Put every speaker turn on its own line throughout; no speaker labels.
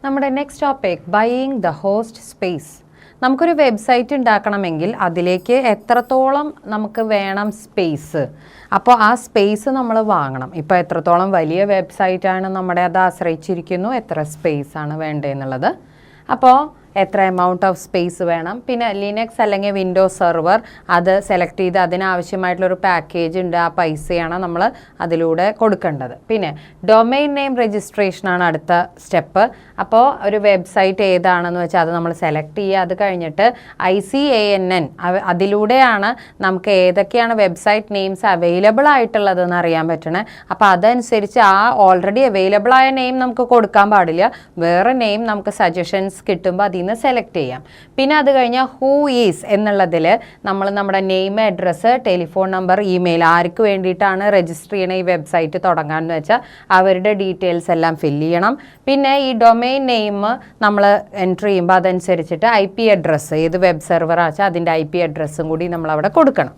നമ്മുടെ next topic buying the host space. നമുക്കൊരു website ഉണ്ടാക്കണമെങ്കിൽ അതിലേക്ക് എത്രത്തോളം നമുക്ക് വേണം സ്പേസ്. അപ്പോൾ ആ സ്പേസ് നമ്മൾ വാങ്ങണം. ഇപ്പോൾ എത്രത്തോളം വലിയ വെബ്സൈറ്റാണ് നമ്മുടെ അത് ആശ്രയിച്ചിരിക്കുന്നു എത്ര സ്പേസ് ആണ് വേണ്ടതെന്നുള്ളത്. അപ്പോൾ എത്ര എമൗണ്ട് ഓഫ് സ്പേസ് വേണം. പിന്നെ ലിനക്സ് അല്ലെങ്കിൽ വിൻഡോസ് സെർവർ അത് സെലക്ട് ചെയ്ത് അതിനാവശ്യമായിട്ടുള്ളൊരു പാക്കേജ് ഉണ്ട്. ആ പൈസയാണ് നമ്മൾ അതിലൂടെ കൊടുക്കേണ്ടത്. പിന്നെ ഡൊമൈൻ നെയിം രജിസ്ട്രേഷനാണ് അടുത്ത സ്റ്റെപ്പ്. അപ്പോൾ ഒരു വെബ്സൈറ്റ് ഏതാണെന്ന് വെച്ചാൽ അത് നമ്മൾ സെലക്ട് ചെയ്യുക. അത് കഴിഞ്ഞിട്ട് ICANN അതിലൂടെയാണ് നമുക്ക് ഏതൊക്കെയാണ് വെബ്സൈറ്റ് നെയിംസ് അവൈലബിൾ ആയിട്ടുള്ളതെന്ന് അറിയാൻ പറ്റണേ. അപ്പോൾ അതനുസരിച്ച് ആ ഓൾറെഡി അവൈലബിൾ ആയ നെയിം നമുക്ക് കൊടുക്കാൻ പാടില്ല. വേറെ നെയിം നമുക്ക് സജഷൻസ് കിട്ടുമ്പോൾ അതിൽ നിന്ന് സെലക്ട് ചെയ്യാം. പിന്നെ അത് കഴിഞ്ഞാൽ ഹൂ ഈസ് എന്നുള്ളതിൽ നമ്മൾ നമ്മുടെ name, address, telephone number, email ആർക്ക് വേണ്ടിയിട്ടാണ് രജിസ്റ്റർ ചെയ്യണ ഈ വെബ്സൈറ്റ് തുടങ്ങാമെന്ന് വെച്ചാൽ അവരുടെ ഡീറ്റെയിൽസ് എല്ലാം ഫില്ല് ചെയ്യണം. പിന്നെ ഈ ഡൊമൈൻ നെയിം നമ്മൾ എൻറ്റർ ചെയ്യുമ്പോൾ അതനുസരിച്ചിട്ട് IP അഡ്രസ്സ് ഏത് വെബ് സെർവർ ആച്ചാൽ അതിൻ്റെ IP അഡ്രസ്സും കൂടി നമ്മളവിടെ കൊടുക്കണം.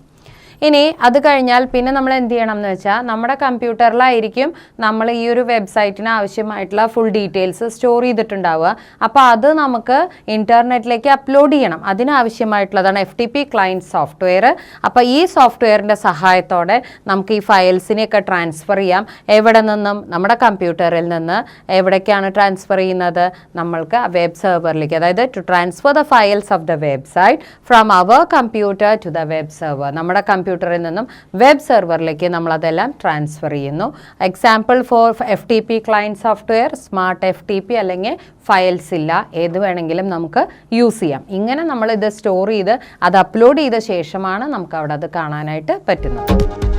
ഇനി അത് കഴിഞ്ഞാൽ പിന്നെ നമ്മൾ എന്ത് ചെയ്യണം എന്ന് വെച്ചാൽ നമ്മുടെ കമ്പ്യൂട്ടറിലായിരിക്കും നമ്മൾ ഈ ഒരു വെബ്സൈറ്റിന് ആവശ്യമായിട്ടുള്ള ഫുൾ ഡീറ്റെയിൽസ് സ്റ്റോർ ചെയ്തിട്ടുണ്ടാവുക. അപ്പോൾ അത് നമുക്ക് ഇൻ്റർനെറ്റിലേക്ക് അപ്ലോഡ് ചെയ്യണം. അതിനാവശ്യമായിട്ടുള്ളതാണ് FTP ക്ലയൻറ്റ് സോഫ്റ്റ്വെയർ. അപ്പോൾ ഈ സോഫ്റ്റ്വെയറിൻ്റെ സഹായത്തോടെ നമുക്ക് ഈ ഫയൽസിനെയൊക്കെ ട്രാൻസ്ഫർ ചെയ്യാം. എവിടെ നിന്നും നമ്മുടെ കമ്പ്യൂട്ടറിൽ നിന്ന് എവിടേക്കാണ് ട്രാൻസ്ഫർ ചെയ്യുന്നത്, നമ്മൾക്ക് വെബ് സെർവറിലേക്ക്. അതായത് to transfer the files of the website from our computer to the web server. നമ്മുടെ കമ്പ്യൂട്ടറിൽ നിന്നും വെബ് സെർവറിലേക്ക് നമ്മളതെല്ലാം ട്രാൻസ്ഫർ ചെയ്യുന്നു. Example for FTP client software, smart FTP അല്ലെങ്കിൽ ഫയൽസ് ഇല്ല, ഏത് വേണമെങ്കിലും നമുക്ക് യൂസ് ചെയ്യാം. ഇങ്ങനെ നമ്മൾ ഇത് സ്റ്റോർ ചെയ്ത് അത് അപ്ലോഡ് ചെയ്ത ശേഷമാണ് നമുക്ക് അവിടെ അത് കാണാനായിട്ട് പറ്റുന്നത്.